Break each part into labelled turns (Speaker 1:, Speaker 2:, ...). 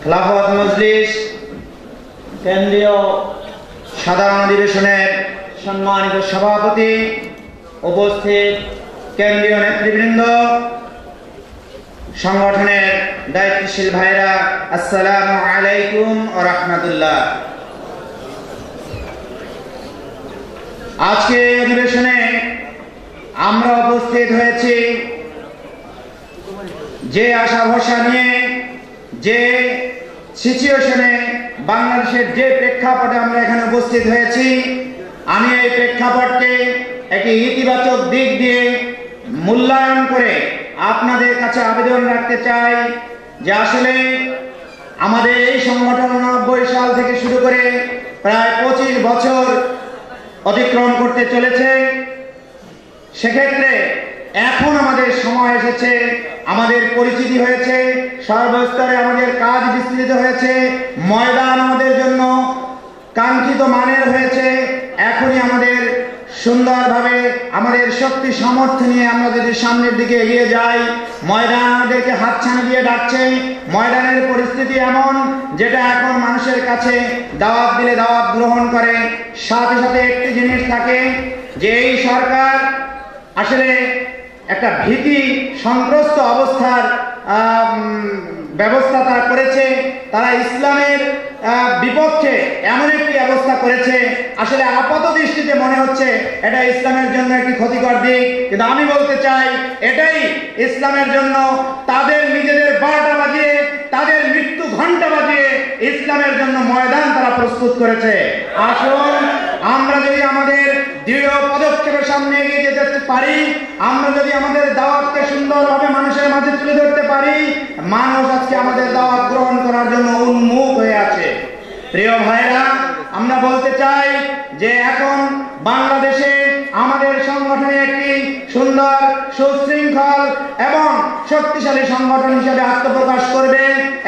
Speaker 1: খেলাফত মজলিস কেন্দ্রীয় সাধারণ অধিবেশনের সম্মানিত সভাপতি, উপস্থিত কেন্দ্রীয় নেতৃবৃন্দ, সংগঠনের দায়িত্বশীল ভাইরা, আসসালামু আলাইকুম ওয়া রাহমাতুল্লাহ। আজকে অধিবেশনে আমরা উপস্থিত হয়েছি যে আশা ভরসা নিয়ে, যে সিচুয়েশনে, বাংলাদেশের যে প্রেক্ষাপটে আমরা এখানে উপস্থিত হয়েছি, আমি এই প্রেক্ষাপটকে একটি ইতিবাচক দিক দিয়ে মূল্যায়ন করে আপনাদের কাছে আবেদন রাখতে চাই যে আসলে আমাদের এই সংগঠন 90 সাল থেকে শুরু করে প্রায় 25 বছর অতিক্রম করতে চলেছে। সেক্ষেত্রে এখন আমাদের সময় এসেছে, আমাদের পরিচিতি হয়েছে, সর্বস্তরে আমাদের কাজ বিস্তৃত হয়েছে, ময়দান আমাদের জন্য কাঙ্ক্ষিত মানের হয়েছে। এখনই আমাদের সুন্দরভাবে আমাদের শক্তি সামর্থ্য নিয়ে আমরা যদি সামনের দিকে এগিয়ে যাই, ময়দান আমাদেরকে হাতছানি দিয়ে ডাকছে। ময়দানের পরিস্থিতি এমন যেটা এখন মানুষের কাছে দাওয়াত দিলে দাওয়াত গ্রহণ করে। সাথে সাথে একটি জিনিস থাকে যে এই সরকার আসলে একটা ভীতি সন্ত্রস্ত অবস্থার ব্যবস্থা তারা করেছে। তারা ইসলামের বিপক্ষে এমন একটি ব্যবস্থা করেছে, আসলে আপাত দৃষ্টিতে মনে হচ্ছে এটা ইসলামের জন্য একটি ক্ষতিকর দিক, কিন্তু আমি বলতে চাই এটাই ইসলামের জন্য তাদের নিজেদের 12টা বাজিয়ে, তাদের মৃত্যু ঘণ্টা বাজিয়ে ইসলামের জন্য ময়দান তারা প্রস্তুত করেছে। আসুন আমরা যদি আমাদের দৃঢ় পদক্ষেপের সামনে এগিয়ে যেতে পারি, আমরা যদি আমাদের দাওয়াতকে সুন্দরভাবে মানুষের মাঝে তুলে ধরতে পারি, মানুষ আজকে আমাদের দাওয়াত গ্রহণ করার জন্য উন্মুখ হয়ে আছে। প্রিয় ভাইরা, আমরা বলতে চাই যে এখন বাংলাদেশে আমাদের সংগঠনে একটি সুন্দর, সুশৃঙ্খল এবং শক্তিশালী সংগঠন হিসেবে আত্মপ্রকাশ করবে।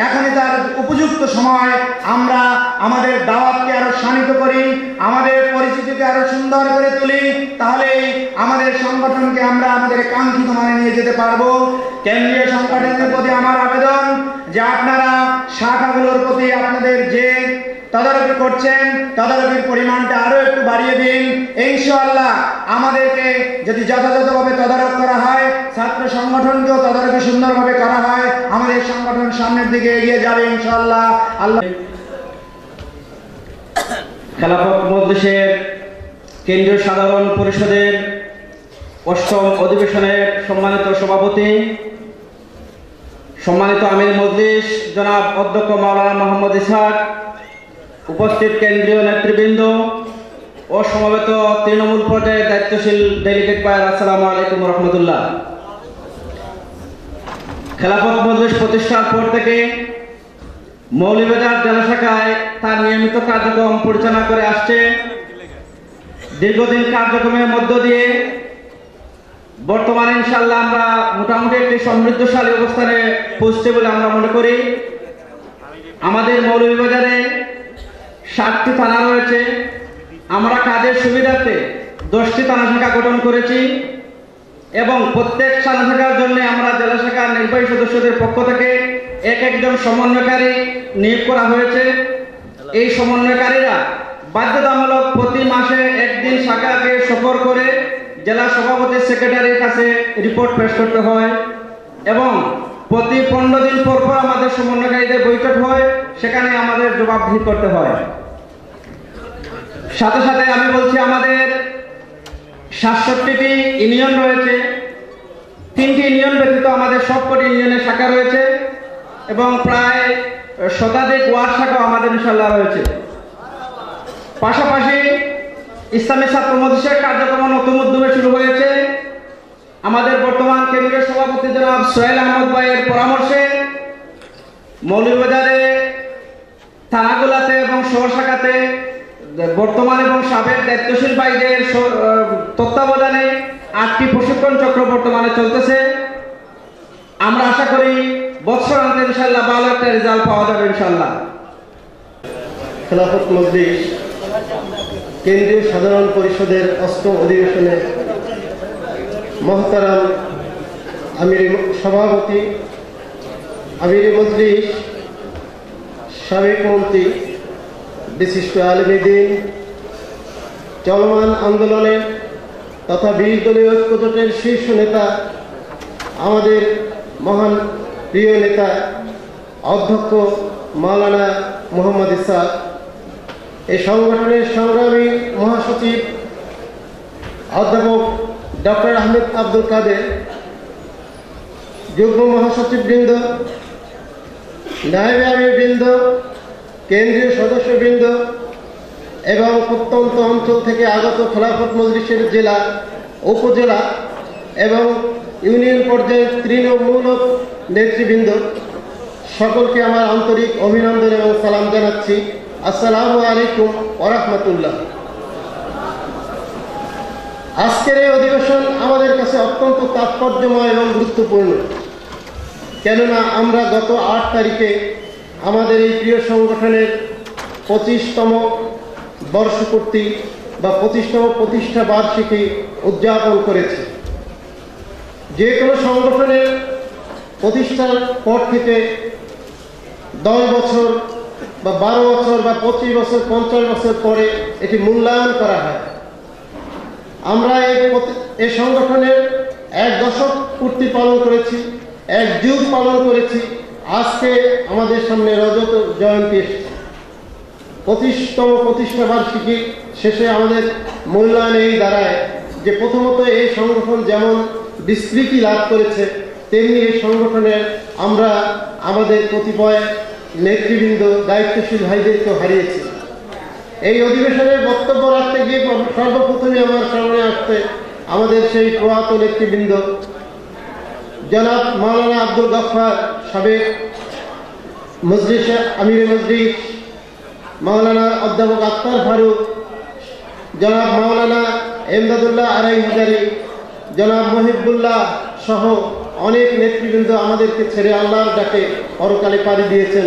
Speaker 1: এখনই তার উপযুক্ত সময়। আমরা আমাদের দাওয়াতকে আরো শানিত করি, আমাদের পরিচিতিকে আরো সুন্দর করে তুলি, তাহলে আমাদের সংগঠনকে আমরা আমাদের কাঙ্ক্ষিত মানে নিয়ে যেতে পারবো। কেন্দ্রীয় সংগঠনের প্রতি আমার আবেদন যে আপনারা শাখাগুলোর প্রতি আপনাদের যে তদারকি করছেন, তদারকির পরিমাণটা আরো একটু বাড়িয়ে দিন। ইনশাআল্লাহ আমাদেরকে যদি যথাযথভাবে তদারক করা হয়, ছাত্র সংগঠনকেও তদারকি সুন্দরভাবে করা হয়, আমাদের সংগঠন সামনের দিকে এগিয়ে যাবে ইনশাআল্লাহ। আল্লাহ।
Speaker 2: খেলাফত মজলিসের কেন্দ্রীয় সাধারণ পরিষদের 8ম অধিবেশনের সম্মানিত সভাপতি, সম্মানিত আমির মজলিস জনাব অধ্যক্ষ মাওলানা মোহাম্মদ ইসহাক, উপস্থিত কেন্দ্রীয় নেতৃবৃন্দ ও সমবেত তৃণমূল পর্যায়ের দায়িত্বশীল ডেলিগেট ভাই, আসসালামু আলাইকুম ওয়া রাহমাতুল্লাহ। খেলাফত মজলিস প্রতিষ্ঠার পর থেকে মৌলভীবাজার জেলা শাখায় তার নিয়মিত কার্যক্রম পরিচালনা করে আসছে। দীর্ঘদিন কার্যক্রমের মধ্য দিয়ে বর্তমানে ইনশাআল্লাহ আমরা মোটামুটি একটি সমৃদ্ধশালী অবস্থানে পৌঁছতে বলে আমরা মনে করি। আমাদের মৌলভীবাজারে 7টি থানা রয়েছে। আমরা কাজের সুবিধার্থে 10টি থানা শাখা গঠন করেছি এবং প্রত্যেক থানা শাখার জন্য আমরা জেলা শাখার নির্বাহী সদস্যদের পক্ষ থেকে একজন সমন্বয়কারী নিয়োগ করা হয়েছে। এই সমন্বয়কারীরা বাধ্যতামূলক প্রতি মাসে একদিন শাখাকে সফর করে জেলা সভাপতি সেক্রেটারির কাছে রিপোর্ট পেশ করতে হয় এবং প্রতি 15 দিন পর পর আমাদের সমন্বয়কারীদের বৈঠক হয়, সেখানে আমাদের জবাবদিহি করতে হয়। সাথে সাথে আমি বলছি আমাদের 67টি ইউনিয়ন রয়েছে। 3টি ইউনিয়ন ব্যতীত আমাদের সবকটি ইউনিয়নের শাখা রয়েছে এবং প্রায় শতাধিক ওয়ার্ড শাখা আমাদের ইনশাআল্লাহ রয়েছে। পাশাপাশি ইসলামী ছাত্র মজলিসের কার্যক্রম নতুন উদ্যোগে শুরু হয়েছে। আমাদের বর্তমান কেন্দ্রীয় সভাপতি জনাব সোহেল আহমদ ভাইয়ের পরামর্শে মৌলভীবাজারে থানাগুলাতে এবং শহর শাখাতে বর্তমান এবং সাবেক দায়িত্বশীল ভাইদের তত্ত্বাবধানে 8টি প্রশিক্ষণ চক্র বর্তমানে চলতেছে। আমরা আশা করি বৎসরান্তে ইনশাআল্লাহ ভালো একটা রেজাল্ট পাওয়া যাবে ইনশাআল্লাহ।
Speaker 3: খেলাফত মজলিস কেন্দ্রীয় সাধারণ পরিষদের 8ম অধিবেশনে মহতারাম আমির সভাপতি, আমির মজলিস সাবেক মন্ত্রী, বিশিষ্ট আলেমে দ্বীন, চলমান আন্দোলনের তথা 20 দলীয় ঐক্যজোটের শীর্ষ নেতা, আমাদের মহান প্রিয় নেতা অধ্যক্ষ মাওলানা মোহাম্মদ ইসহাক, এই সংগঠনের সংগ্রামী মহাসচিব অধ্যাপক ডক্টর আহমেদ আব্দুল কাদের, যুগ্ম মহাসচিববৃন্দ, নায়েবে আমিরবৃন্দ, কেন্দ্রীয় সদস্যবৃন্দ এবং প্রত্যন্ত অঞ্চল থেকে আগত খেলাফত মজলিসের জেলা, উপজেলা এবং ইউনিয়ন পর্যায়ের তৃণমূল নেতৃবৃন্দ, সকলকে আমার আন্তরিক অভিনন্দন এবং সালাম জানাচ্ছি। আসসালামু আলাইকুম ওয়া রাহমাতুল্লাহ। আজকের এই অধিবেশন আমাদের কাছে অত্যন্ত তাৎপর্যময় এবং গুরুত্বপূর্ণ, কেননা আমরা গত 8 তারিখে আমাদের এই প্রিয় সংগঠনের 25তম বর্ষপূর্তি বা 25তম প্রতিষ্ঠা বার্ষিকী উদযাপন করেছি। যে কোনো সংগঠনের প্রতিষ্ঠার পর থেকে 10 বছর বা 12 বছর বা 25 বছর 50 বছর পরে এটি মূল্যায়ন করা হয়। আমরা এই সংগঠনের 1 দশক পূর্তি পালন করেছি, 1 যুগ পালন করেছি। আজকে আমাদের সামনে রজত জয়ন্তী এসেছে। 25তম প্রতিষ্ঠা বার্ষিকী শেষে আমাদের মূল্যায়ন এই দাঁড়ায় যে প্রথমত এই সংগঠন যেমন বিস্তৃতি লাভ করেছে, তেমনি এই সংগঠনের আমরা আমাদের কতিপয় নেতৃবৃন্দ, দায়িত্বশীল ভাইদেরকে হারিয়েছি। এই অধিবেশনের বক্তব্য রাখতে গিয়ে সর্বপ্রথমে আমার সামনে আসতে আমাদের সেই প্রয়াত নেতৃবৃন্দ জনাব মাওলানা আব্দুল গফফার, সাবেক মজলিস আমিরে মজলিস, মাওলানা অধ্যাপক আক্তার ফারুক, জনাব মাওলানা এমদাদুল্লাহ আড়াই হাজারি, জনাব মহিবুল্লাহ সহ অনেক নেতৃবৃন্দ আমাদেরকে ছেড়ে আল্লাহর ডাকে পরকালে পাড়ি দিয়েছেন।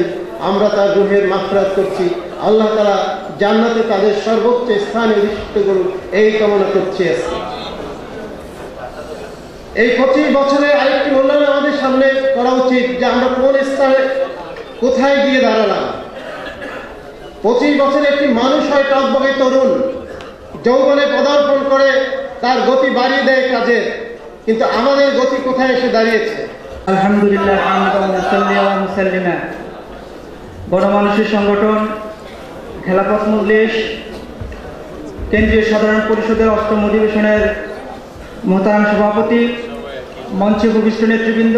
Speaker 3: আমরা তার রুহের মাগফিরাত করছি। আল্লাহ তাআলা জান্নাতে তাদের সর্বোচ্চ স্থানে অধিষ্ঠিত করুন, এই কামনা করছি। এই 25 বছরে আরেকটি মূল্যায়ন আমাদের সামনে করা উচিত যে আমরা কোন স্থানে কোথায় গিয়ে দাঁড়ালাম। 25 বছরে একটি মানুষ হয় টকবকে তরুণ, যৌবনে পদার্পণ করে তার গতি বাড়িয়ে দেয় কাজের, কিন্তু আমাদের গতি কোথায় এসে দাঁড়িয়েছে?
Speaker 2: আলহামদুলিল্লাহ, গণমানুষের সংগঠন খেলাফত মজলিস কেন্দ্রীয় সাধারণ পরিষদের 8ম অধিবেশনের মোহতারাম সভাপতি, মঞ্চে উপবিষ্ট নেতৃবৃন্দ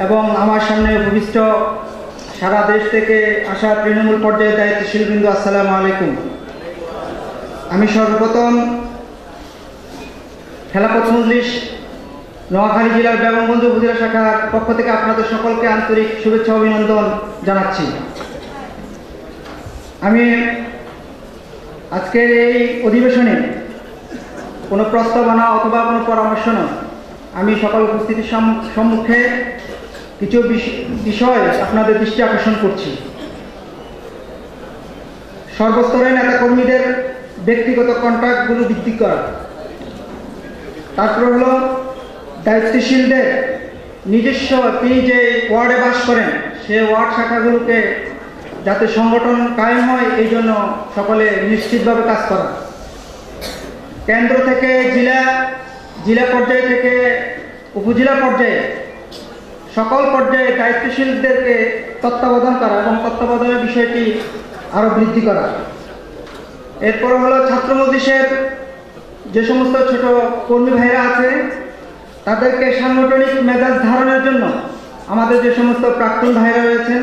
Speaker 2: এবং আমার সামনে উপবিষ্ট সারা দেশ থেকে আসা তৃণমূল পর্যায়ের দায়িত্বশীলবৃন্দ, আসসালামু আলাইকুম। আমি সর্বপ্রথম খেলাফত মজলিস নোয়াখালী জেলার বেগমগঞ্জ উপজেলা শাখার পক্ষ থেকে আপনাদের সকলকে আন্তরিক শুভেচ্ছা অভিনন্দন জানাচ্ছি। আমি আজকের এই অধিবেশনে কোনো প্রস্তাবনা অথবা কোনো পরামর্শ নয়, আমি সকল উপস্থিতির সম্মুখে কিছু বিষয় আপনাদের দৃষ্টি আকর্ষণ করছি। সর্বস্তরের নেতাকর্মীদের ব্যক্তিগত কন্ট্রাক্টগুলো বৃদ্ধি করা, তারপর হলো দায়িত্বশীলদের নিজস্ব, তিনি যে ওয়ার্ডে বাস করেন সে ওয়ার্ড শাখাগুলোকে যাতে সংগঠন কায়েম হয় এই জন্য সকলে নিশ্চিতভাবে কাজ করা। কেন্দ্র থেকে জেলা পর্যায় থেকে উপজেলা পর্যায়ে সকল পর্যায়ে দায়িত্বশীলদেরকে তত্ত্বাবধান করা এবং তত্ত্বাবধানের বিষয়টি আরও বৃদ্ধি করা। এরপর হলো ছাত্র মজলিসের যে সমস্ত ছোট কর্মী ভাইরা আছে তাদেরকে সাংগঠনিক মেজাজ ধারণের জন্য আমাদের যে সমস্ত প্রাক্তন ভাইরা রয়েছেন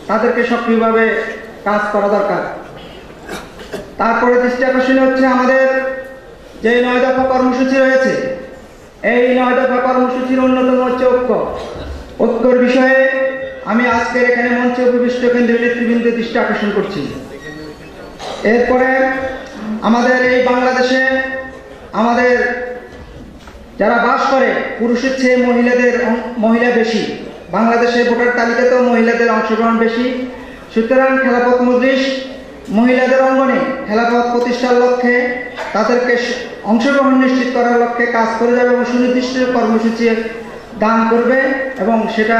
Speaker 2: তাদেরকে সক্রিয়ভাবে কাজ করা দরকার। তারপরে দৃষ্টি আকর্ষণীয় হচ্ছে আমাদের যে 9 দফা কর্মসূচি রয়েছে, এই 9 দফা কর্মসূচির অন্যতম হচ্ছে ঐক্যর বিষয়ে আমি আজকের এখানে মঞ্চে উপবিষ্ট কেন্দ্রীয় নেতৃবৃন্দের দৃষ্টি আকর্ষণ করছি। এরপরে আমাদের এই বাংলাদেশে আমাদের যারা বাস করে পুরুষের চেয়ে মহিলা বেশি, বাংলাদেশের ভোটার তালিকাতেও মহিলাদের অংশগ্রহণ বেশি। সুতরাং খেলাফত মজলিস মহিলাদের অঙ্গনে খেলাফত প্রতিষ্ঠার লক্ষ্যে তাদেরকে অংশগ্রহণ নিশ্চিত করার লক্ষ্যে কাজ করে যাবে এবং সুনির্দিষ্ট কর্মসূচি দান করবে এবং সেটা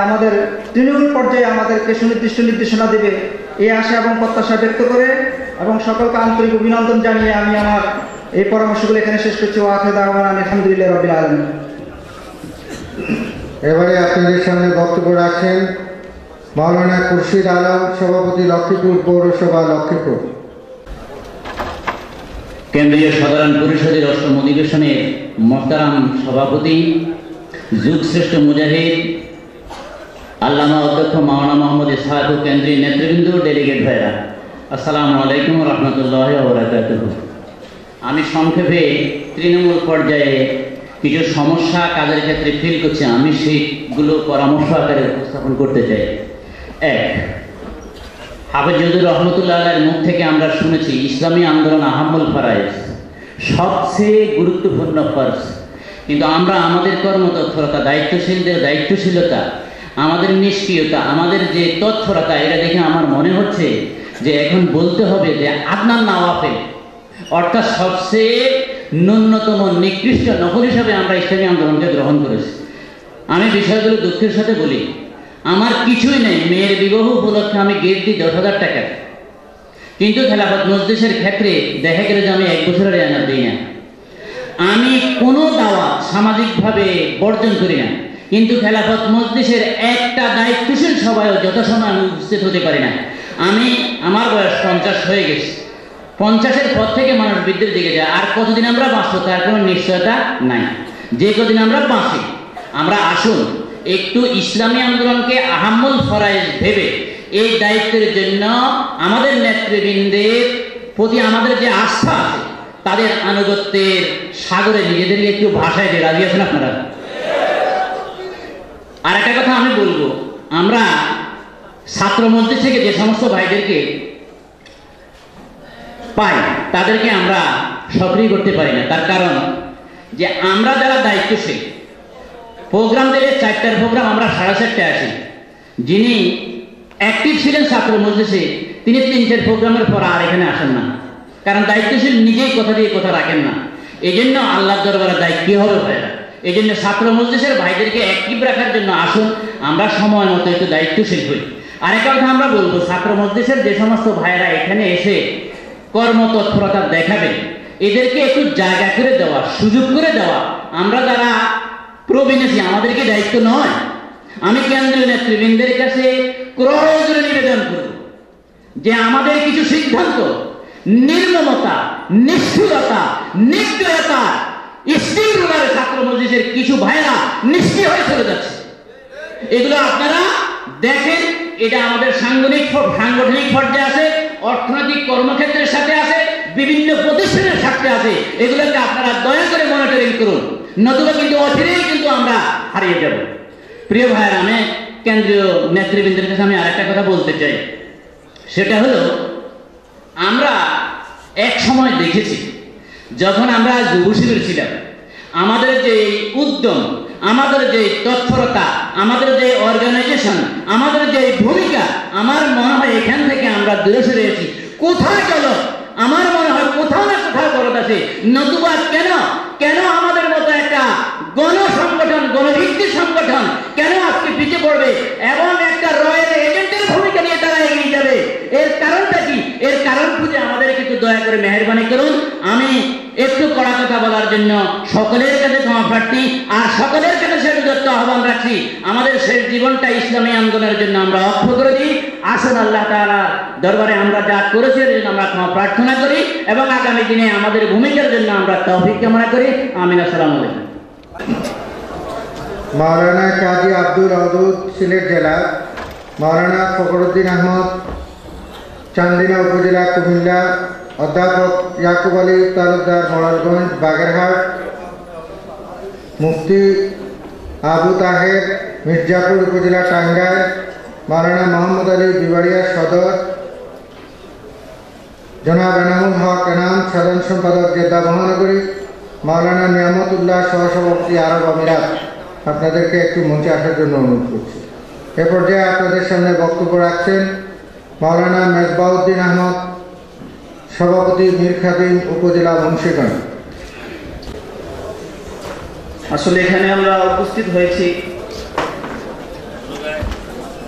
Speaker 4: আমাদের তৃণমূল পর্যায়ে আমাদেরকে সুনির্দিষ্ট নির্দেশনা দেবে এই আশা এবং প্রত্যাশা ব্যক্ত করে এবং সকলকে আন্তরিক অভিনন্দন জানিয়ে আমি আমার এই পরামর্শগুলো এখানে শেষ করছি। আলহামদুলিল্লাহ রাব্বিল আলামিন।
Speaker 3: এবারে আপনাদের সামনে বক্তব্য রাখছেন মাওলানা খুরশিদ আলম, সভাপতি লক্ষ্মীপুর পৌরসভা লক্ষ্মীপুর।
Speaker 5: কেন্দ্রীয় সাধারণ পরিষদের অষ্টম অধিবেশনের মোহতারাম সভাপতি, যুগশ্রেষ্ঠ মুজাহিদ আল্লামা অধ্যক্ষ মাওলানা মোহাম্মদ ইসহাক ও কেন্দ্রীয় নেতৃবৃন্দ, ডেলিগেট ভাইরা, আসসালামু আলাইকুম রহমতুল্লাহ ওয়া। আমি সংক্ষেপে তৃণমূল পর্যায়ে কিছু সমস্যা কাজের ক্ষেত্রে ফিল করছি, আমি সেইগুলো পরামর্শ আকারে উপস্থাপন করতে চাই। এক, হাফেজুর রহমতুল্লাহ আলাইহির মুখ থেকে আমরা শুনেছি ইসলামী আন্দোলন আহাম্মুল ফরায়েজ, সবচেয়ে গুরুত্বপূর্ণ ফরজ। কিন্তু আমরা আমাদের কর্মতৎপরতা, দায়িত্বশীলদের দায়িত্বশীলতা, আমাদের নিষ্ক্রিয়তা, আমাদের যে তৎপরতা, এটা দেখে আমার মনে হচ্ছে যে এখন বলতে হবে যে আদনান নওয়াফেল অর্থাৎ সবচেয়ে ন্যূনতম নিকৃষ্ট নকল হিসাবে আমরা ইসলামী আন্দোলনকে গ্রহণ করেছি। আমি বিষয়গুলো দুঃখের সাথে বলি, আমার কিছুই নেই, মেয়ের বিবাহ উপলক্ষে আমি গেট দিই 10,000 টাকা, কিন্তু খেলাফত মজলিসের ক্ষেত্রে দেখা গেল যে আমি 1 বছরের এনার দিই না। আমি কোনো দাওয়াত সামাজিকভাবে বর্জন করি না, কিন্তু খেলাফত মজলিসের একটা দায়িত্বশীল সভায়ও যথাসময় আমি উপস্থিত হতে পারি না। আমার বয়স 50 হয়ে গেছে, 50-এর পর থেকে মানুষ বৃদ্ধির দিকে যায়, আর কতদিন আমরা বাঁচবো তার কোনো নিশ্চয়তা নাই। যে কদিন আমরা বাঁচি, আমরা আসুন একটু ইসলামী আন্দোলনকে আহাম্মুল ফরায়েজ ভেবে এই দায়িত্বের জন্য আমাদের নেতৃবৃন্দের প্রতি আমাদের যে আস্থা আছে তাদের আনুগত্যের সাগরে নিজেদেরকে একটু ভাষায় দিয়ে রাজি আছেন আপনারা? আর একটা কথা আমি বলবো, আমরা ছাত্র মজলিস থেকে যে সমস্ত ভাইদেরকে পাই তাদেরকে আমরা সক্রিয় করতে পারি না। তার কারণ যে আমরা যারা দায়িত্বশীল, প্রোগ্রাম দিলে 4টার প্রোগ্রাম আমরা 4:30টায় আসি। যিনি অ্যাক্টিভ ছিলেন ছাত্র মজলিসে তিনি 3টের প্রোগ্রামের পর আর এখানে আসেন না, কারণ দায়িত্বশীল নিজেই কথা দিয়ে কথা রাখেন না। এই জন্য আল্লাহর দরবারে দায়িত্ব হবে ভাইরা। এই জন্য ছাত্র মজলিসের ভাইদেরকে অ্যাক্টিভ রাখার জন্য আসুন আমরা সময় মতো একটু দায়িত্বশীল হই। আরেকটা কথা আমরা বলবো, ছাত্র মজলিসের যে সমস্ত ভাইরা এখানে এসে কর্মতৎপরতা দেখাবেন এদেরকে একটু জায়গা করে দেওয়া, সুযোগ করে দেওয়া। আমরা যারা প্রবীণ আছি আমাদেরকে দায়িত্ব নয়। আমি কেন্দ্রীয় নেতৃবৃন্দের কাছে ক্রোড়জোরে নিবেদন করব যে আমাদের কিছু সিদ্ধান্ত নির্মমতা, নিষ্ঠুরতা, নির্দয়তা, স্টিল রুলার ছাত্র মজলিসের কিছু ভাইরা নিষ্ক্রিয় হয়ে চলে যাচ্ছে। এগুলো আপনারা দেখেন, এটা আমাদের সাংগঠনিক পর্যায়ে আছে, অর্থনৈতিক কর্মক্ষেত্রের সাথে আছে, বিভিন্ন প্রতিষ্ঠানের সাথে আছে। এগুলোকে আপনারা দয়া করে মনিটরিং করুন, নতুবা কিন্তু অচিরেই কিন্তু আমরা হারিয়ে যাব। প্রিয় ভাইয়েরা, আমি কেন্দ্রীয় নেতৃবৃন্দের কাছে আমি আরেকটা কথা বলতে চাই, সেটা হলো আমরা এক সময় দেখেছি যখন আমরা যুব শিবির ছিলাম, আমাদের যে উদ্যম, আমাদের যে তৎপরতা, আমাদের যে অর্গানাইজেশন, আমাদের যে ভূমিকা, আমার মনে হয় এখান থেকে আমরা দূরে সরে এসেছি। কোথায় গেল? আমার মনে হয় কোথাও না কোথাও গলত আছে। নতুবা কেন আমাদের মতো একটা গণসংগঠন, গণভিত্তিক সংগঠন কেন আজকে পিছিয়ে পড়বে এবং একটা রয়্যাল এজেন্টের ভূমিকা নিয়ে তারা এগিয়ে যাবে? এর কারণটা কি? এর কারণ খুঁজে আমাদেরকে একটু দয়া করে মেহেরবানি করুন। আমি একটু কড়া কথা বলার জন্য সকলের কাছে ক্ষমা প্রার্থী, আর সকলের কাছে সেটা আহ্বান রাখছি, আমাদের শেষ জীবনটা ইসলামী আন্দোলনের জন্য আমরা অক্ষ করে দিই। আসুন আল্লাহ তাআলার দরবারে আমরা যা করেছি এর জন্য আমরা ক্ষমা প্রার্থনা করি এবং আগামী দিনে আমাদের ভূমিকার জন্য আমরা তৌফিক কামনা করি। আমিন। আসসালামু আলাইকুম।
Speaker 3: মাওলানা কাজী আব্দুল ওদুদ, সিলেট জেলা। মাওলানা ফখরুদ্দিন আহমদ, চান্দিনা উপজেলা, কুমিল্লা। অধ্যাপক ইয়াকুব আলী তালুকদার, মোড়ালগঞ্জ, বাগেরহাট। মুফতি আবু তাহের, মির্জাপুর উপজেলা, টাঙ্গাইল। মাওলানা মোহাম্মদ আলী, বিবাড়িয়া সদর। জনাব এনামুল হক এনাম, সাধারণ সম্পাদক, জেদ্দা মহানগরী। মাওলানা নিয়ামতুল্লাহ, সহসভাপতি, আরব আমিরাত। আপনাদেরকে একটু মঞ্চে আসার জন্য অনুরোধ করছি। এ পর্যায়ে আপনাদের সামনে বক্তব্য রাখছেন মাওলানা মেজবাউদ্দিন আহমদ, সভাপতি, মীর খাদিম, উপজেলা, মুন্সিগঞ্জ।
Speaker 4: আসলে এখানে আমরা উপস্থিত হয়েছি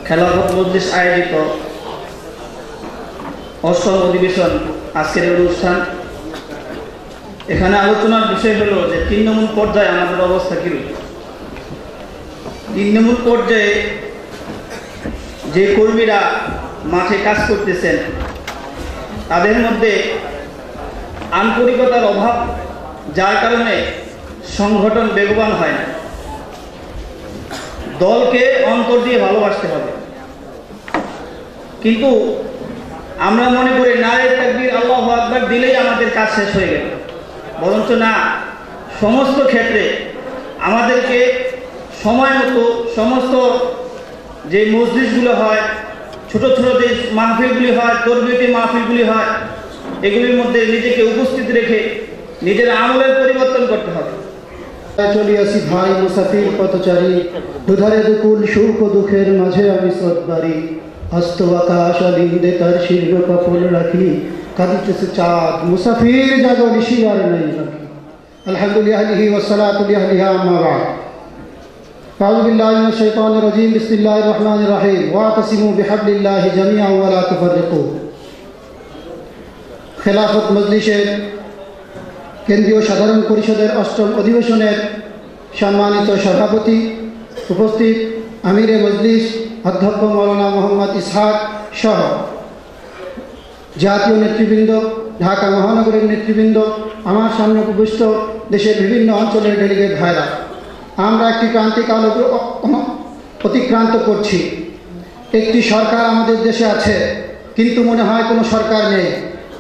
Speaker 2: খেলাফত মজলিস আয়োজিত 8ম অধিবেশন আজকের অনুষ্ঠান। এখানে আলোচনার বিষয় হলো যে তৃণমূল পর্যায়ে আমাদের অবস্থা কীরূপ। তৃণমূল পর্যায়ে যে কর্মীরা মাঠে কাজ করতেছেন তাদের মধ্যে আন্তরিকতার অভাব, যার কারণে সংগঠন বেগবান হয় না। দলকে অন্তর দিয়ে ভালোবাসতে হবে, কিন্তু আমরা মনে করি নারে তাকবীর আল্লাহু আকবার দিলেই আমাদের কাজ শেষ হয়ে গেল। বরঞ্চ না, সমস্ত ক্ষেত্রে আমাদেরকে সময় মতো সমস্ত যে মজলিসগুলো হয়, ছোট ছোট যে মাহফিলগুলি হয়, তরবিয়তি মাহফিলগুলি হয়, এগুলির মধ্যে নিজেকে উপস্থিত রেখে নিজের আমলের পরিবর্তন করতে হবে।
Speaker 3: চলিয়াছি ভাই মুসাফির পথচারী, দুধারে দুকুল সুখ ও দুঃখের মাঝে আমি সদবারি, হস্ত আকাশ অলিন্দে তার শীর্ষ কপল রাখি, কাঁদিতেছে চাঁদ মুসাফির জাগো নিশি আর নাই রাখি। আলহামদুলিল্লাহি ওয়াসসালাতু লিল্লাহি আম্মা বা'দ। আউযু বিল্লাহি মিনাশ শাইতানির রাজীম। বিসমিল্লাহির রহমানির রহিম। ওয়াতাসিমু বিহাবলিল্লাহি জামিআন ওয়া লা তুফাররিকু। খেলাফত মজলিসের কেন্দ্রীয় সাধারণ পরিষদের 8ম অধিবেশনের সম্মানিত সভাপতি, উপস্থিত আমিরে মজলিস অধ্যক্ষ মৌলানা মোহাম্মদ ইসহাক সহ জাতীয় নেতৃবৃন্দ, ঢাকা মহানগরের নেতৃবৃন্দ, আমার সামনে উপবিষ্ট দেশের বিভিন্ন অঞ্চলের ডেলিগেট ভাইরা, আমরা একটি ক্রান্তিকাল অতিক্রান্ত করছি। একটি সরকার আমাদের দেশে আছে, কিন্তু মনে হয় কোনো সরকার নেই।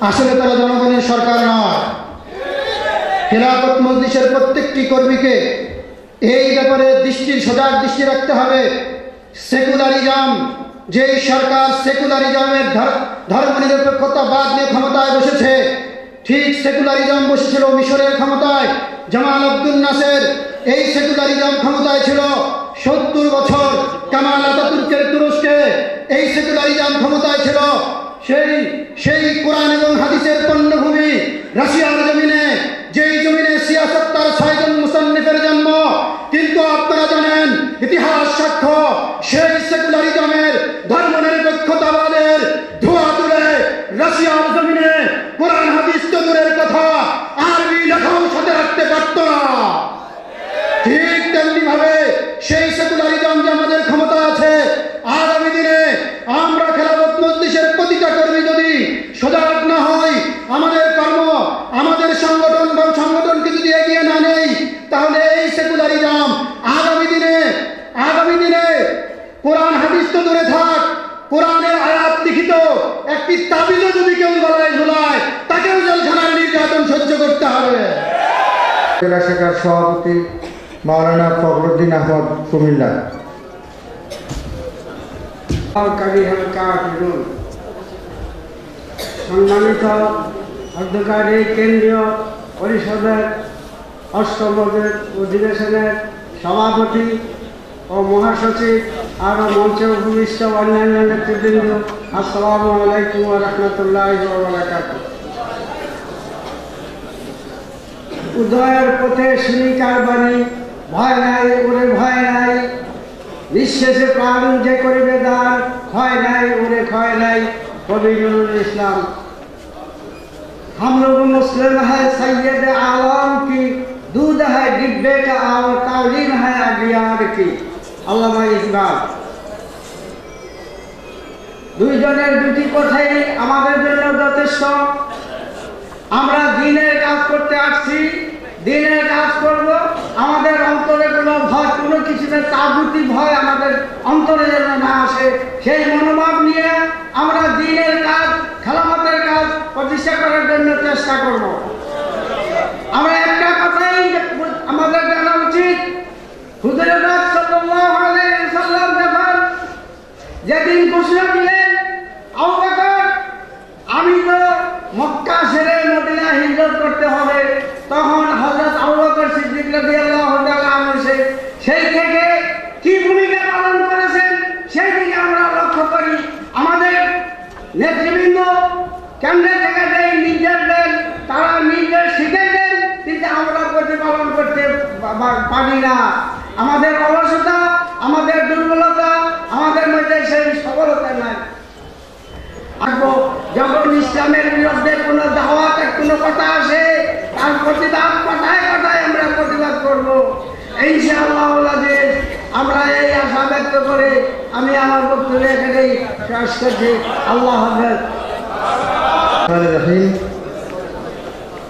Speaker 3: আসলে তারা জনগণের সরকার নয়। খেলাফত মজলিসের প্রত্যেকটি কর্মীকে এই ব্যাপারে সজাগ দৃষ্টি রাখতে হবে। সেকুলারিজম, যেই সরকার সেকুলারিজমের ধর্মনিরপেক্ষতাবাদ নিয়ে ক্ষমতায় বসেছে, ঠিক সেকুলারিজম বসেছিল মিশরের ক্ষমতায়। জামাল আব্দুল নাসের এই সেকুলারিজম ক্ষমতায় ছিল 70 বছর। কামাল আতাতুর্কের তুরস্কে এই সেকুলারিজম ক্ষমতায় ছিল। সেই কোরআন এবং হাদিসের পণ্যভূমি রাশিয়ার জমিনে, যেই জমিনে সিয়াসত তার 6 জন মুসান্নিফের জন্ম, কিন্তু আপনারা জানেন ইতিহাস সাক্ষ্য সেই সেকুলারিজমের ধর্মনিরপেক্ষতাবাদের ধোঁয়া তুলে রাশিয়ার জমিনে কোরআন হাদিস তো দূরের কথা, আরবি লেখাও সাথে রাখতে পারত না। ঠিক তেমনি ভাবে সেই সেকুলারিজম যে আমাদের ক্ষমতা আছে, আগামী দিনে আমরা খেলাফত মজলিসের প্রতিটা কর্মী যদি সজাগ না হই, আমাদের কর্ম, আমাদের সংগঠনকে যদি এগিয়ে না নেই, তাহলে এই সেকুলারিজম আগামী দিনে কোরআন হাদিস তো দূরে থাক, কোরআনের আয়াত লিখিত একটি তাবিজও যদি কেউ গলায় ঝুলায়, তাকেও জেলখানার নির্যাতন সহ্য করতে হবে।
Speaker 6: জেলা শাখার সভাপতি মাওলানা ফখরুদ্দিন আহমদ, কুমিল্লা।
Speaker 7: সম্মানিত অধ্যকারী কেন্দ্রীয় পরিষদের 8ম অধিবেশনের সভাপতি ও মহাসচিব, আরও মঞ্চে উপবিষ্ট অন্যান্য নেতৃবৃন্দ, আসসালামু আলাইকুম ওয়া রাহমাতুল্লাহি ওয়া বারাকাতুহু। উদয়ের পথে শুনিকার বাণী, ভয় নাই ওরে ভয় নাই, নিঃশেষে প্রাণ যে করিবে দান, ক্ষয় নাই ওরে ক্ষয় নাই। কবি নজরুল ইসলাম। हम लोग मुस्लिम है, सैयद आवाम की दूध है डिब्बे का, और तालीम है अगियार की। আল্লামা ইকবাল। দুইজনের দুটি কথাই আমাদের জন্য যথেষ্ট। আমরা দিনের কাজ করতে আসছি, দিনের কাজ করব। আমাদের অন্তরে কোনো ভয়, কোনো কিছুতে তাগুতি ভয় আমাদের অন্তরে যেন না আসে, সেই মনোভাব নিয়ে আমরা দিনের কাজ, খেলাফতের কাজ প্রতিষ্ঠা করার জন্য চেষ্টা করব। আমরা একটা কথাই আমাদের জানা উচিত, হুজুরে পাক সাল্লাল্লাহু আলাইহি ওয়াসাল্লাম যখন যেদিন ঘোষণা দিলেন, আবু বকর আমি তো মক্কা ছেড়ে মদিনা হিজরত করতে হবে, তখন হযরত আবু বকর সিদ্দিক রাদিয়াল্লাহু তাআলা আনহু সেই থেকে কি ভূমিকা পালন করেছেন সেই দিকে আমরা লক্ষ্য করি। আমাদের নেতৃবৃন্দ কেন্দ্র থেকে যেই নির্দেশ দেন, তারা নির্দেশ শিখে দেন, কিন্তু আমরা প্রতিপালন করতে পারি না। আমাদের অলসতা, আমাদের দুর্বলতা, আমাদের মধ্যে সেই সফলতা নাই। যখন ইসলামের বিরুদ্ধে কোনো দাওয়াতের কোনো কথা আসে, তার প্রতিবাদ কথায় কথায় আমরা প্রতিবাদ করব ইনশাআল্লাহ। আমরা এই আশা ব্যক্ত করে আমি আমার বক্তব্য এখানেই শেষ করছি। আল্লাহ হাফেজ।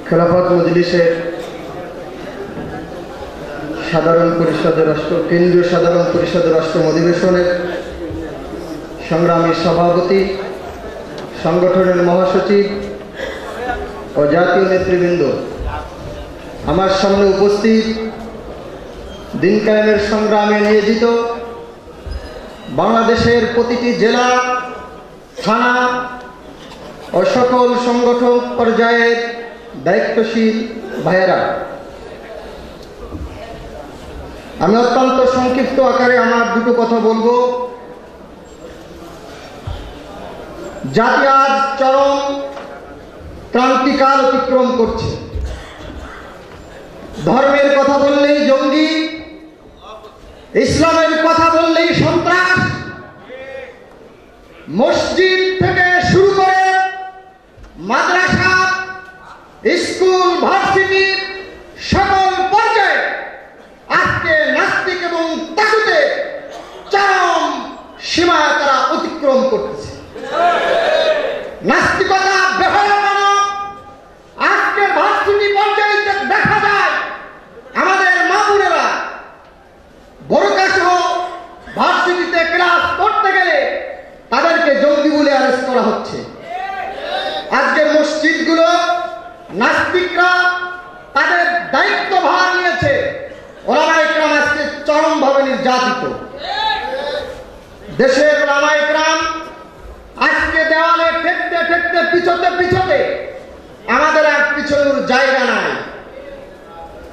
Speaker 6: খেলাফত মজলিসের কেন্দ্রীয় সাধারণ পরিষদের অষ্টম অধিবেশনের সংগ্রামী সভাপতি, সংগঠনের মহাসচিব ও জাতীয় নেতৃবৃন্দ, আমার সামনে উপস্থিত দিন কায়েমের সংগ্রামে নিয়োজিত বাংলাদেশের প্রতিটি জেলা, থানা ও সকল সংগঠন পর্যায়ের দায়িত্বশীল ভাইয়েরা, আমি অত্যন্ত সংক্ষিপ্ত আকারে আমার দুটো কথা বলবো। জাতি আজ চরম ক্রান্তিকাল অতিক্রম করছে। ধর্মের কথা বললেই জঙ্গি, ইসলামের কথা বললেই সন্ত্রাস, মসজিদ থেকে শুরু করে মাদ্রাসা, স্কুল, ভার্সিটি সকল পর্যায়ে আজকে নাস্তিক এবং তাগুতে চরম সীমা তারা অতিক্রম করতেছে। নাস্তিকতা বেহায়াপনা আজকে ভার্সিটি পর্যায়ে দেখা যায়। আমাদের মা বোনেরা বোরকা সহ ভার্সিটিতে ক্লাস করতে গেলে তাদেরকে জঙ্গি বলে অ্যারেস্ট করা হচ্ছে। আজকে মসজিদগুলো নাস্তিকরা তাদের দায়িত্ব ভার নিয়েছে, ওলামা ইকরাম আজকে চরমভাবে নির্যাতিত। দেশের ওলামা ইকরাম আজকে দেওয়ালে ঠেকতে ঠেকতে পিছতে আমাদের আর পিছনের জায়গা নাই।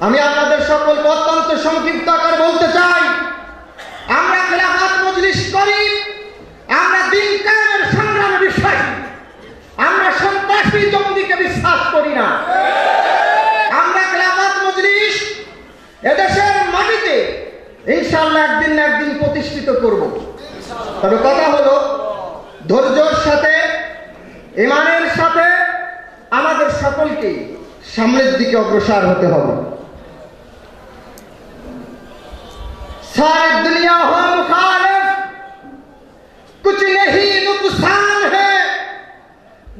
Speaker 6: আমি আপনাদের সকলকে অত্যন্ত সংক্ষিপ্ত আকারে বলতে চাই, আমরা খেলাফত মজলিস করি, আমরা দিন কায়েমের সংগ্রামে বিশ্বাসী, আমরা সন্ত্রাসী জঙ্গিকে বিশ্বাস করি না। আমরা খেলাফত মজলিস এদেশের মাটিতে ইনশাআল্লাহ একদিন না একদিন প্রতিষ্ঠিত করব। তবে কথা হলো, ধৈর্যের সাথে, ঈমানের সাথে আমাদের সকলকে সামনের দিকে অগ্রসর হতে হবে। सारी दुनिया हो मुखालिफ, कुछ नहीं नुकसान है,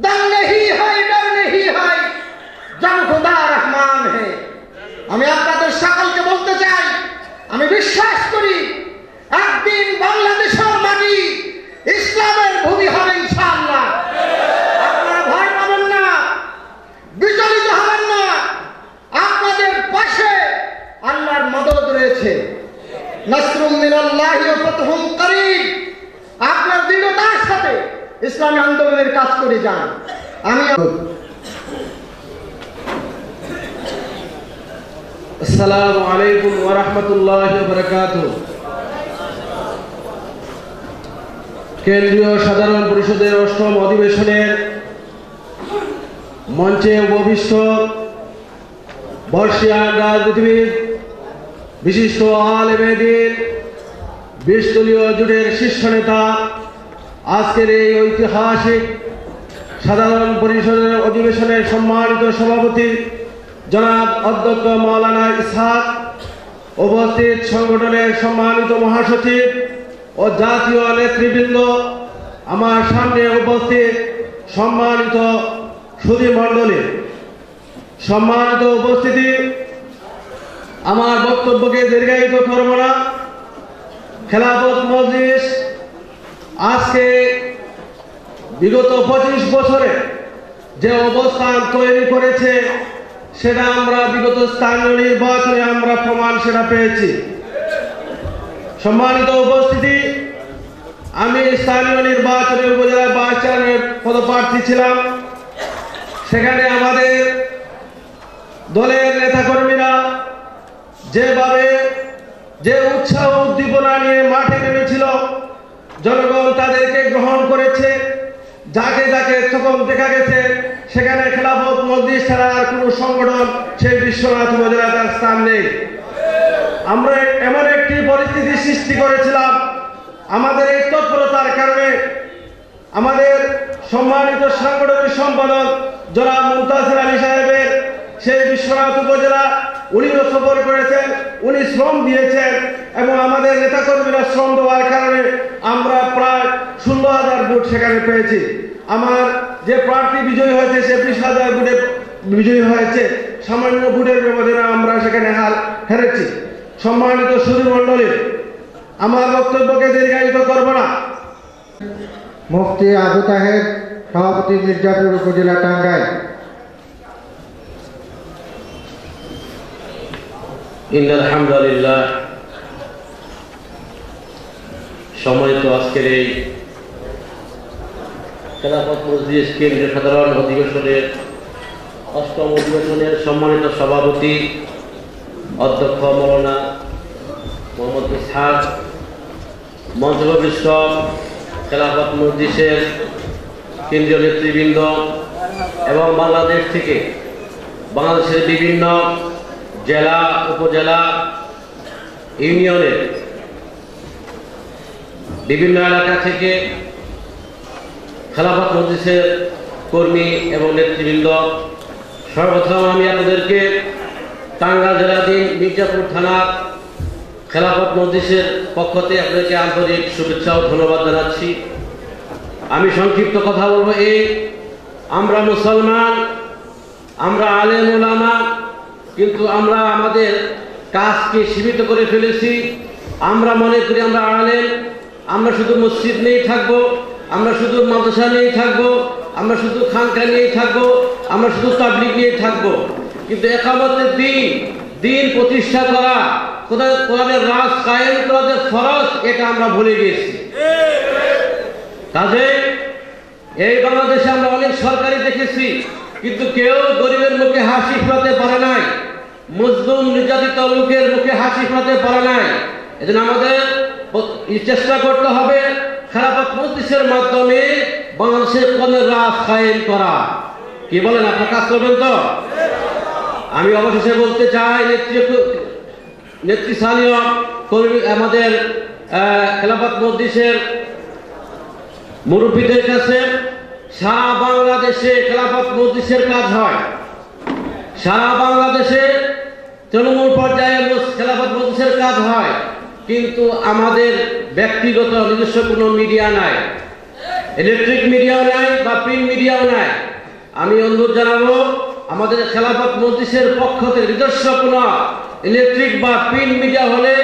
Speaker 6: दम नहीं है, डर नहीं है, जब खुदा रहमान है। আমি আপনাদের সকলকে বলতে চাই, আমি বিশ্বাস করি একদিন বাংলাদেশের মাটি ইসলামের ভূমি হবে ইনশাআল্লাহ। আপনারা ভয় পাবেন না, বিচলিত হবেন না, আপনাদের পাশে আল্লাহর মদদ রয়েছে। নাসরুম মিনাল্লাহি ওয়া ফাতহুম করিব। আপনার দৃঢ়তার সাথে ইসলামী আন্দোলনের কাজ করে যান। আমি
Speaker 2: আসসালামু আলাইকুম ওয়া রাহমাতুল্লাহি ওয়া বারাকাতুহু। কেন্দ্রীয় সাধারণ পরিষদের অষ্টম অধিবেশনের মঞ্চে উপবিষ্ট বর্ষিয়ান রাজনীতিবিদ, বিশিষ্ট আলেমে দ্বীন, 20 দলীয় জোটের শীর্ষ নেতা, আজকের এই ঐতিহাসিক সাধারণ পরিষদের অধিবেশনের সম্মানিত সভাপতি জনাব অধ্যক্ষ মাওলানা ইসহাক, উপস্থিত সংগঠনের সম্মানিত মহাসচিব ও জাতীয় নেতৃবৃন্দ, আমার সামনে উপস্থিত সম্মানিত সুধী মণ্ডলী, সম্মানিত উপস্থিতি, আমার বক্তব্যকে দীর্ঘায়িত করব না। খেলাফত মজলিস আজকে বিগত 25 বছরে যে অবস্থান তৈরি করেছে, সেটা আমরা বিগত স্থানীয় নির্বাচনে আমরা প্রমাণ সেটা পেয়েছি। সম্মানিত উপস্থিতি, আমি স্থানীয় নির্বাচনে উপজেলা ভাইস চেয়ারম্যান পদপ্রার্থী ছিলাম। সেখানে আমাদের দলের নেতাকর্মীরা যেভাবে যে উৎসাহ উদ্দীপনা নিয়ে মাঠে নেমেছিল, জনগণ তাদেরকে গ্রহণ করেছে। যাকে যাকে তখন দেখা গেছে সেখানে খেলাফত মজলিস ছাড়া আর কোনো সংগঠন সেই বিশ্বনাথ উপজেলায় তার স্থান নেই।
Speaker 3: আমরা এমন একটি পরিস্থিতি সৃষ্টি করেছিলাম, আমাদের এই তৎপরতার কারণে আমাদের সম্মানিত সাংগঠনিক সম্পাদক জনাব মুনতাসির আলী সাহেবের সেই বিশ্বনাথ উপজেলা উনিও সফর করেছেন, উনি শ্রম দিয়েছেন এবং আমাদের নেতাকর্মীরা শ্রম দেওয়ার কারণে আমরা প্রায় 16,000 ভোট সেখানে পেয়েছি। আমার যে প্রার্থী বিজয়ী হয়েছে সে 20,000 ভোটে বিজয়ী হয়েছে, সামান্য ভোটের ব্যবধানে আমরা সেখানে হেরেছি। সম্মানিত সুধী মণ্ডলী, আমার বক্তব্যকে দীর্ঘায়িত করব না।
Speaker 8: মুফতি আবু তাহের, সভাপতি মির্জাপুর উপজেলা, টাঙ্গাইল।
Speaker 9: ইন্নাল হামদুলিল্লাহ। সম্মানিত আজকের এই খেলাফত মজলিস কেন্দ্রীয় সাধারণ অধিবেশনের 8ম অধিবেশনের সম্মানিত সভাপতি অধ্যক্ষ মৌলানা মোহাম্মদ ইসহাক, মঞ্চপ্রবিষ্ট খেলাফত মজলিসের কেন্দ্রীয় নেতৃবৃন্দ এবং বাংলাদেশ থেকে বাংলাদেশের বিভিন্ন জেলা, উপজেলা, ইউনিয়নের বিভিন্ন এলাকা থেকে খেলাফত মজলিসের কর্মী এবং নেতৃবৃন্দ, সর্বপ্রথম আমি আপনাদেরকে টাঙ্গাইল জেলাধীন মির্জাপুর থানা খেলাফত মজলিসের পক্ষ থেকে আপনাদেরকে আন্তরিক শুভেচ্ছা ও ধন্যবাদ জানাচ্ছি। আমি সংক্ষিপ্ত কথা বলবো এই, আমরা মুসলমান, আমরা আলেম ওলামা, কিন্তু আমরা আমাদের কাজকে সীমিত করে ফেলেছি। আমরা মনে করি আমরা আলেম, আমরা শুধু মসজিদ নিয়েই থাকবো, আমরা শুধু মাদ্রাসা নিয়েই থাকবো, আমরা শুধু খানকা নিয়েই থাকবো, আমরা শুধু তাবলীগ নিয়েই থাকবো। কিন্তু একামতের দিন প্রতিষ্ঠা করা, কোরআনের রাজ কায়েম করা যে ফরজ, এটা আমরা ভুলে গেছি। কাজে এই বাংলাদেশে আমরা অনেক সরকারি দেখেছি, কিন্তু কেউ গরিবের মুখে হাসি ফোটাতে পারে নাই, মজলুম নির্যাতিত লোকের মুখে হাসি ফোটাতে পারে নাই। এজন্য আমাদের চেষ্টা করতে হবে খেলাফত মজলিসের মাধ্যমে বাংলাদেশের কোরআনের রাজ কায়েম করা। কি বলেন, আপনার কাজ করবেন তো? আমি অবশেষে বলতে চাই নেতৃস্থানীয় কর্মী, আমাদের খেলাফত মজলিসের মুরব্বীদের কাছে, সারা বাংলাদেশে খেলাফত মজলিসের কাজ হয়, সারা বাংলাদেশে তৃণমূল পর্যায়ে খেলাফত মজলিসের কাজ হয়, কিন্তু আমাদের ব্যক্তিগত নিজস্ব কোনো মিডিয়া নাই, ইলেকট্রিক মিডিয়াও নাই বা প্রিন্ট মিডিয়াও নাই। আমি অনুরোধ জানাবো আমাদের খেলাফত মজলিসের পক্ষ থেকে নিজস্ব কোনো ইলেকট্রিক বা প্রিন্ট মিডিয়া হলে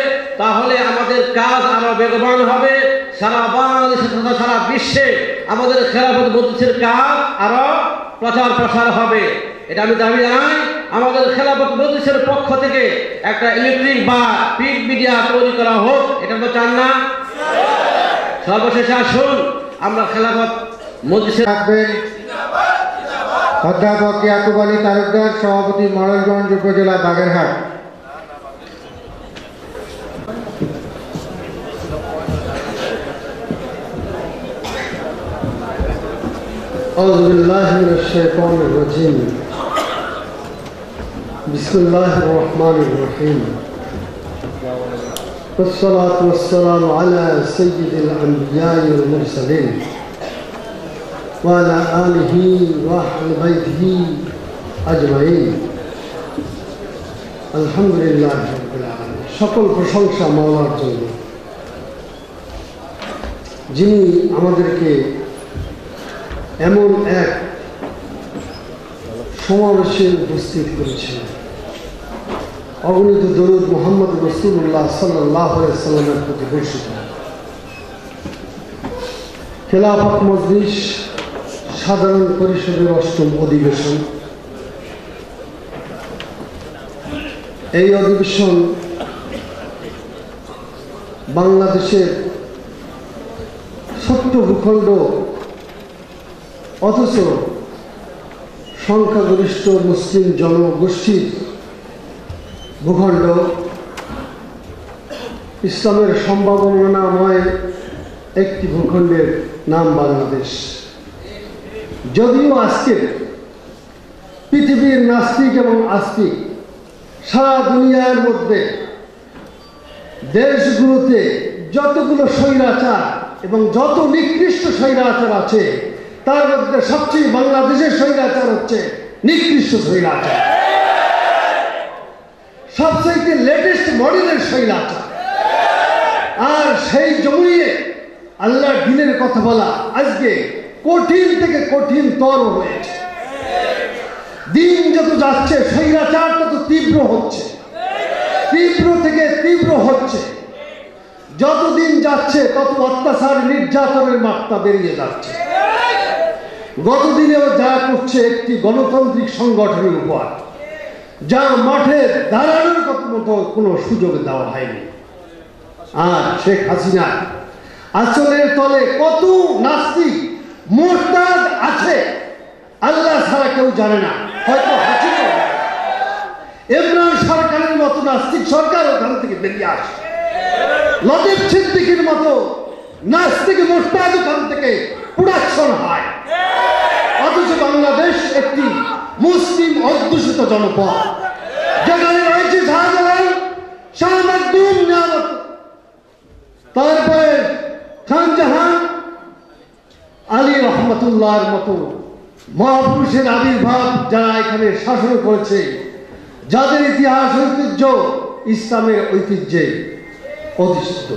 Speaker 9: তাহলে আমাদের কাজ আরো বেগবান হবে, সারা বাংলাদেশে তথা সারা বিশ্বে আমাদের খেলাফত মজলিসের কাজ আরো প্রচার প্রসার হবে। এটা আমি দাবি জানাই, আমাদের খেলাফত মজলিসের পক্ষ থেকে একটা ইলেকট্রিক বা প্রিন্ট মিডিয়া তৈরি করা হোক। এটা তো চান না? সর্বশেষে আসুন আমরা খেলাফত মজলিসে
Speaker 8: থাকবেন অধ্যাপক ইয়াকুব আলী তালুকদার, সভাপতি মডেলগঞ্জ উপজেলা, বাগেরহাট।
Speaker 3: أعوذ بالله من الشيطان الرجيم بسم الله الرحمن الرحيم والصلاة والسلام على سيد الأنبياء والمرسلين وعلى آله وأهل بيته أجمعين الحمد لله رب العالمين। সকল প্রশংসা মাওলার জন্য, যিনি আমাদেরকে এমন এক সমাবেশে উপস্থিত করেছেন। অগণিত দরুদ মুহাম্মদ রাসূলুল্লাহ সাল্লাল্লাহু আলাইহি সাল্লামের প্রতি বর্ষিত। খেলাফত মজলিস সাধারণ পরিষদের 8ম অধিবেশন। এই অধিবেশন বাংলাদেশের ছোট্ট ভূখণ্ড, অথচ সংখ্যাগরিষ্ঠ মুসলিম জনগোষ্ঠীর ভূখণ্ড, ইসলামের সম্ভাবনাময় একটি ভূখণ্ডের নাম বাংলাদেশ। যদিও আজকে পৃথিবীর নাস্তিক এবং আস্তিক সারা দুনিয়ার মধ্যে দেশগুলোতে যতগুলো স্বৈরাচার এবং যত নিকৃষ্ট স্বৈরাচার আছে তার মধ্যে সবচেয়ে বাংলাদেশের স্বৈরাচার হচ্ছে নিকৃষ্ট স্বৈরাচার, সবচেয়ে লেটেস্ট মডেলের স্বৈরাচার। আর সেই জমিয়ে আল্লাহর দিনের কথা বলা আজকে কঠিন থেকে কঠিনতর হয়েছে। দিন যত যাচ্ছে স্বৈরাচার তত তীব্র হচ্ছে, তীব্র থেকে তীব্র হচ্ছে। যতদিন যাচ্ছে তত অত্যাচার নির্যাতনের মাত্রা বেরিয়ে যাচ্ছে। গতদিনেও যা করছে একটি গণতান্ত্রিক সংগঠনের উপর, যা মাঠে দাঁড়ানোর মতো কোনো সুযোগ দেওয়া হয়নি। আর শেখ হাসিনা আসলের তলে কত নাস্তিক মোরতাদ আছে আল্লাহ ছাড়া কেউ জানে না। হয়তো হাসিনা ইমরান সরকারের মতো নাস্তিক সরকার ওখান থেকে বেরিয়ে আসে, লতিফ সিদ্দিকীর মতো নাস্তিক মোরতাদ ওখান থেকে প্রোডাকশন হয়। অথচ বাংলাদেশ একটি মুসলিম অধ্যুষিত জনপদ, যেখানে রয়েছে শাহজালাল, শাহ মখদুম, নিয়ামত, তারপরে খানজাহান, আলী রহমতুল্লাহর মতো মহাপুরুষের আবির্ভাব, যারা এখানে শাসন করেছে, যাদের ইতিহাস ঐতিহ্য ইসলামের ঐতিহ্যে অধিষ্ঠিত।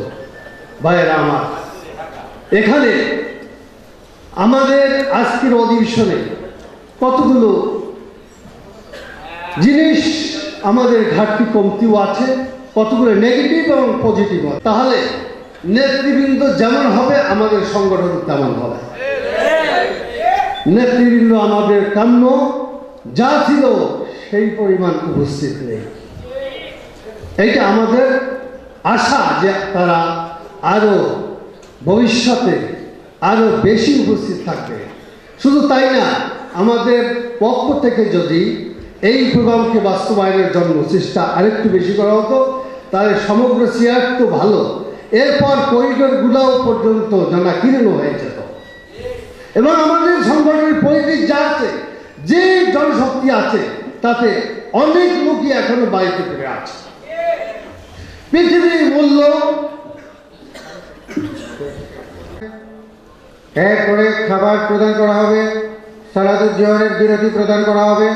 Speaker 3: ভাইয়েরা আমার, এখানে আমাদের আজকের অধিবেশনে কতগুলো জিনিস আমাদের ঘাটতি কমতিও আছে, কতগুলো নেগেটিভ এবং পজিটিভ। তাহলে নেতৃবৃন্দ যেমন হবে আমাদের সংগঠন তেমন হবে। নেতৃবৃন্দ আমাদের কাম্য যা ছিল সেই পরিমাণ উপস্থিত নেই। এইটা আমাদের আশা যে তারা আরো ভবিষ্যতে আরো বেশি উপস্থিত থাকবে। শুধু তাই না, আমাদের পক্ষ থেকে যদি এই প্রোগ্রামকে বাস্তবায়নের জন্য চেষ্টা আরেকটু বেশি করা হতো তাহলে সমগ্র সিয়ার তো ভালো, এরপর করিডোরগুলোও পর্যন্ত জানা কিনানো হয়ে যেত এবং আমাদের সংগঠনের পরিবেশ যা আছে, যে জনশক্তি আছে, তাতে অনেক লোকই এখনো বাড়িতে ফিরে আছে। পৃথিবীর মূল্য
Speaker 8: এরপরে খাবার প্রদান করা হবে, সালাতুল জোহরের বিরতি প্রদান করা হবে।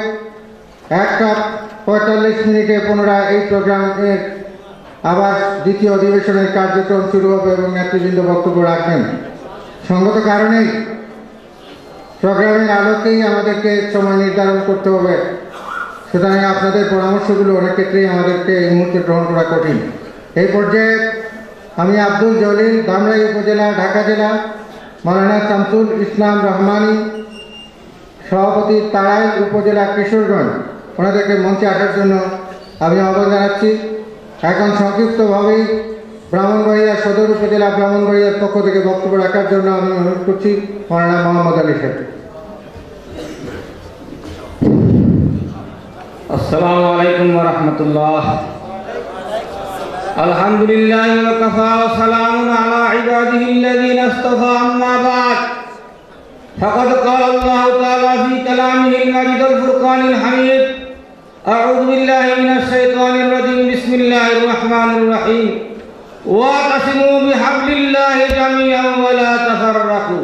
Speaker 8: 1:45 মিনিটে পুনরায় এই প্রোগ্রামের আবার দ্বিতীয় অধিবেশনের কার্যক্রম শুরু হবে এবং নেতৃবৃন্দ বক্তব্য রাখবেন। সঙ্গত কারণেই প্রোগ্রামের আলোকেই আমাদেরকে সময় নির্ধারণ করতে হবে, সুতরাং আপনাদের পরামর্শগুলো অনেক ক্ষেত্রেই আমাদেরকে এই মুহূর্তে গ্রহণ করা কঠিন। এই পর্যায়ে আমি আব্দুল জলিল, ধামরাই উপজেলা, ঢাকা জেলা, মাওলানা শামসুল ইসলাম রহমানী, সভাপতি, তাড়াইল উপজেলা, কিশোরগঞ্জ, ওনাদেরকে মঞ্চে আসার জন্য আমি আহ্বান জানাচ্ছি। এখন সংক্ষিপ্তভাবেই ব্রাহ্মণবাড়িয়া সদর উপজেলা, ব্রাহ্মণবাড়িয়ার পক্ষ থেকে বক্তব্য রাখার জন্য আমি অনুরোধ করছি মাওলানা মোহাম্মদ আলী সাহেব।
Speaker 2: আসসালামু আলাইকুম ওয়া রাহমাতুল্লাহ। আলহামদুলিল্লাহি ওয়া কাফা ওয়া সালামুন আলা ইবাদিহিল্লাযীনা ইসতাফা, আম্মা বা'দ। ফাকাদ ক্বালা আল্লাহু তাআলা ফী কালামিহিল মাজিদুল ফুরকানিল হামিদ। আউযু বিল্লাহি মিনাশ শাইতানির রাজীম। বিসমিল্লাহির রাহমানির রাহিম। ওয়াতাসিমু বিহাবলিল্লাহি জামিআন ওয়া লা তাফাররাকু।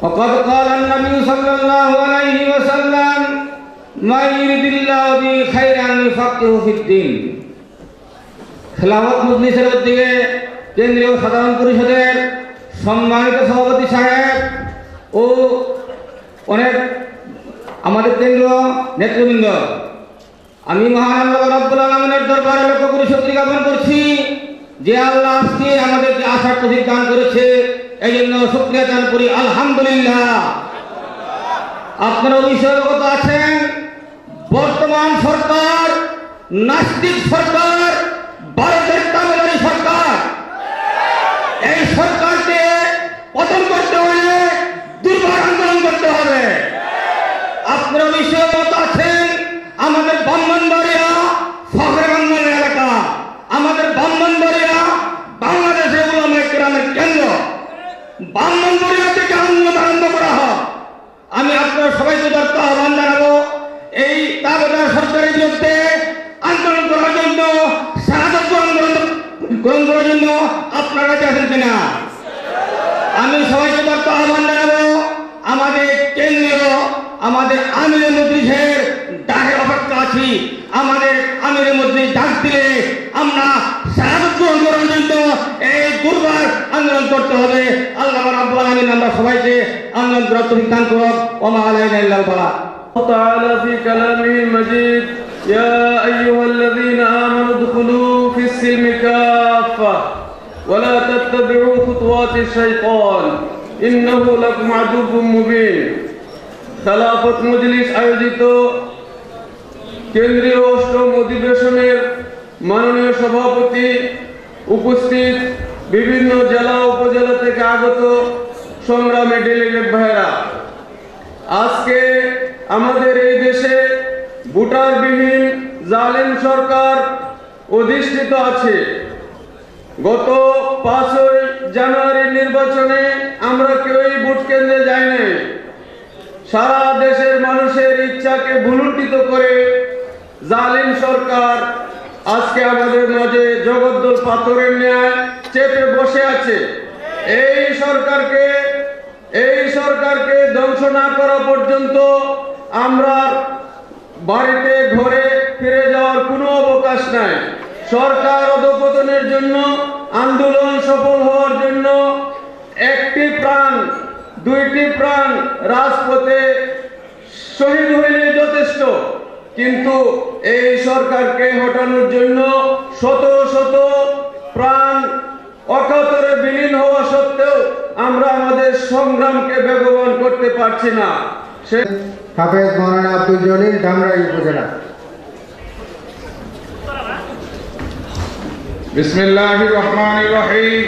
Speaker 2: ওয়াকাদ ক্বালা আন-নাবিয়্যু সাল্লাল্লাহু আলাইহি ওয়া সাল্লাম, মা ইউরিদিল্লাহু বিহি খায়রান ইউফাক্কিহু ফিদ-দীন। খেলাফত মজলিসের উদ্যোগে কেন্দ্রীয় সাধারণ পরিষদের সম্মানিত সভাপতি সাহেব ও অনেক আমাদের কেন্দ্রীয় নেতৃবৃন্দ, আমি মহান আল্লাহ রাব্বুল আলামিনের দরবারে লক্ষ করে শুকরিয়া জ্ঞাপন করছি যে আল্লাহ আজকে আমাদেরকে আসার তৌফিক দান করেছে, এই জন্য শুকরিয়া দান করি আলহামদুলিল্লাহ। আপনারা বিষয়ে অবগত আছেন, বর্তমান সরকার নাস্তিক সরকার, ভারতের তামিলনাড়ু সরকার। এই সরকারকে পতন করতে হলে দুর্বার আন্দোলন করতে হবে। আপনারা বিষয়ে অবগত আছেন, আমাদের ব্রাহ্মণবাড়িয়া ফখরগঞ্জের এলাকা, আমাদের ব্রাহ্মণবাড়িয়া বাংলাদেশের উলামায়ে কেরামের কেন্দ্র। ব্রাহ্মণবাড়িয়া থেকে আন্দোলন আরম্ভ করা হয়। আমি আপনারা সবাইকে উদাত্ত আহ্বান জানাবো, এই তাবেদার সরকারের বিরুদ্ধে আন্দোলন করার জন্য, শাহাদাত আন্দোলন
Speaker 1: গ্রহণ করার জন্য আপনারা কাছে আছেন কিনা? আমি সবাইকে দত্ত আহ্বান জানাবো, আমাদের কেন্দ্রীয় আমাদের আমিরের মজলিসের ডাকের অপেক্ষা আছি। আমাদের আমিরের মজলিস ডাক দিলে আমরা শাহাদাত গ্রহণ করার জন্য এই দুর্বার আন্দোলন করতে হবে। আল্লাহ রাব্বুল আলামিন আমরা সবাইকে আন্দোলন করার তৌফিক দান করুন। ওয়া মা আলাইনা ইল্লাল বালাগ।
Speaker 10: تعالى في كلامه المجيد يا أيها الذين آمنوا ادخلوا في السلم كافة ولا تتبعوا خطوات الشيطان إنه لكم عدو مبين। খেলাফত মজলিস আয়োজিত কেন্দ্রীয় অষ্টম অধিবেশনের মাননীয় সভাপতি, উপস্থিত বিভিন্ন জেলা উপজেলা থেকে আগত সংগ্রামী ডেলিগেট ভাইরা, আজকে আমাদের এই দেশে ভোটারবিহীন জালেম সরকার অধিষ্ঠিত আছে। গত 5ই জানুয়ারি নির্বাচনে আমরা কেউই ভোট কেন্দ্রে যাই নাই। সারা দেশের মানুষের ইচ্ছাকে ভুলুণ্ঠিত করে জালিম সরকার আজকে আমাদের মাঝে জগদ্দল পাথরের ন্যায় চেপে বসে আছে। এই সরকারকে ধ্বংস না করা পর্যন্ত আমরা বাড়িতে ঘরে ফিরে যাওয়ার কোনো অবকাশ নাই। সরকার অধঃপতনের জন্য, আন্দোলন সফল হওয়ার জন্য 1টি প্রাণ 2টি প্রাণ রাজপথে শহীদ হইলে যথেষ্ট, কিন্তু এই সরকারকে হটানোর জন্য শত শত প্রাণ অকাতরে বিলীন হওয়া সত্ত্বেও আমরা আমাদের সংগ্রামকে বেগবান করতে পারছি না।
Speaker 8: হাফেজ মাওলানা আব্দুল জলিল, ধামরাই উপজেলা।
Speaker 11: বিসমিল্লাহির রহমানির রহিম।